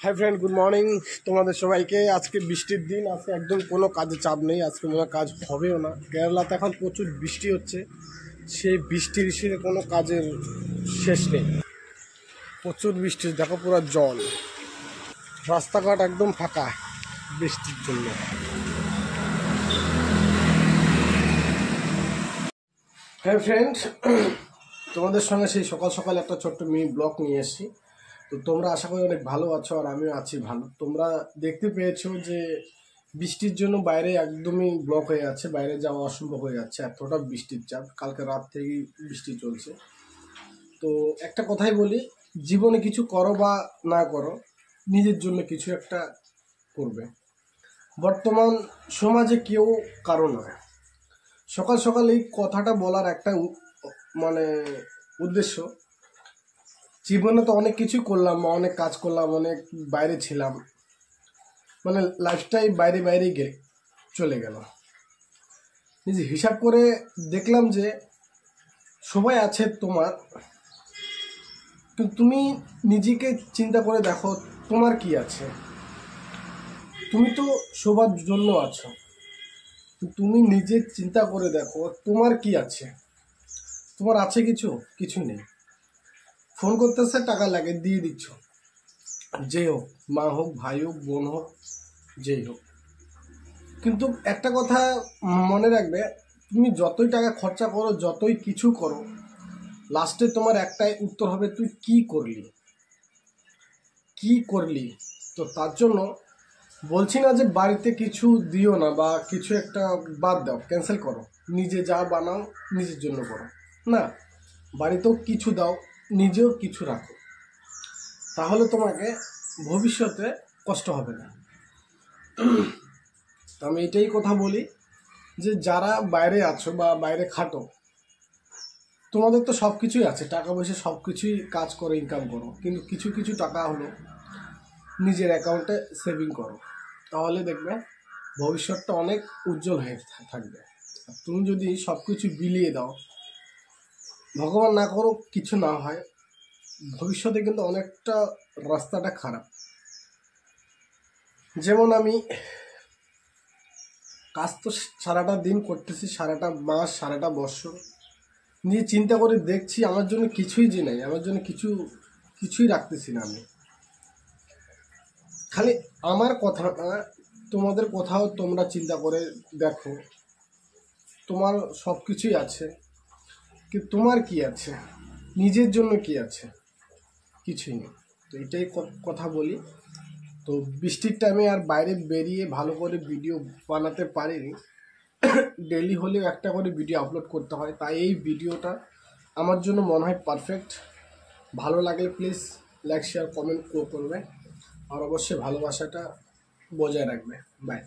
Hi friend, good morning তোমাদের সবাইকে। আজকে বৃষ্টির দিন, আজকে একদম কোনো কাজে চাপ নেই, আজকে মনে কাজ হবেও না। কেরালাতে এখন প্রচুর বৃষ্টি হচ্ছে, সেই বৃষ্টির হিসেবে কোনো কাজের শেষ নেই। প্রচুর বৃষ্টি, দেখো পুরো জল, রাস্তাঘাট একদম ফাঁকা বৃষ্টির জন্য। হ্যাঁ ফ্রেন্ড, তোমাদের সঙ্গে সেই সকাল সকাল একটা ছোট্ট মিনি ব্লগ নিয়ে এসেছি। তো তোমরা আশা করি অনেক ভালো আছো, আর আমিও আছি ভালো। তোমরা দেখতে পেয়েছো যে বৃষ্টির জন্য বাইরে একদমই ব্লক হয়ে যাচ্ছে, বাইরে যাওয়া অসম্ভব হয়ে যাচ্ছে, এতটা বৃষ্টির চাপ। কালকে রাত থেকেই বৃষ্টি চলছে। তো একটা কথাই বলি, জীবনে কিছু করো বা না করো, নিজের জন্য কিছু একটা করবে। বর্তমান সমাজে কেউ কারো নয়। সকাল সকাল এই কথাটা বলার একটা মানে উদ্দেশ্য, জীবনে তো অনেক কিছু করলাম, অনেক কাজ করলাম, অনেক বাইরে ছিলাম, মানে লাইফটাই বাইরে বাইরেই চলে গেল। নিজে হিসাব করে দেখলাম যে সবাই আছে তোমার, কিন্তু তুমি নিজেকে চিন্তা করে দেখো তোমার কি আছে। তুমি তো সবার জন্য আছো, তুমি নিজে চিন্তা করে দেখো তোমার কি আছে। তোমার আছে কিছু? কিছু নেই। ফোন করতেছে, টাকা লাগে, দিয়ে দিচ্ছ, যে হোক, মা হোক, ভাই হোক, বোন হোক, যেই হোক। কিন্তু একটা কথা মনে রাখবে, তুমি যতই টাকা খরচা করো, যতই কিছু করো, লাস্টে তোমার একটাই উত্তর হবে, তুই কি করলি, কি করলি। তো তার জন্য বলছি না যে বাড়িতে কিছু দিও না বা কিছু একটা বাদ দাও, ক্যান্সেল করো, নিজে যা বানাও নিজের জন্য করো না, বাড়িতেও কিছু দাও, নিজেও কিছু রাখো, তাহলে তোমাকে ভবিষ্যতে কষ্ট হবে না। আমি এটাই কথা বলি যে যারা বাইরে আছো বা বাইরে খাটো, তোমাদের তো সব কিছুই আছে, টাকা পয়সা সব কিছুই কাজ করে ইনকাম করো, কিন্তু কিছু কিছু টাকা হলো নিজের অ্যাকাউন্টে সেভিং করো, তাহলে দেখবে ভবিষ্যৎটা অনেক উজ্জ্বল হয়ে থাকবে। আর তুমি যদি সব কিছু বিলিয়ে দাও, ভগবান না করো কিছু না হয়, ভবিষ্যতে কিন্তু অনেকটা রাস্তাটা খারাপ। যেমন আমি কাজ তো সারাটা দিন করতেছি, সারাটা মাস, সারাটা বছর, নিজে চিন্তা করে দেখছি আমার জন্য কিছুই যে নেই, আমার জন্য কিছুই রাখতেছি না আমি। খালি আমার কথা না, তোমাদের কথাও তোমরা চিন্তা করে দেখো, তোমার সব কিছুই আছে, কিন্তু তোমার কি আছে, নিজের জন্য কি আছে? কিছুই নেই। তো এটাই কথা বলি। তো বৃষ্টির টাইমে আর বাইরে বেরিয়ে ভালো করে ভিডিও বানাতে পারিনি, ডেলি হলেও একটা করে ভিডিও আপলোড করতে হয়, তাই এই ভিডিওটা আমার জন্য মনে হয় পারফেক্ট। ভালো লাগলে প্লিজ লাইক, শেয়ার, কমেন্ট করবে, আর অবশ্যই ভালোবাসাটা বজায় রাখবে। বাই।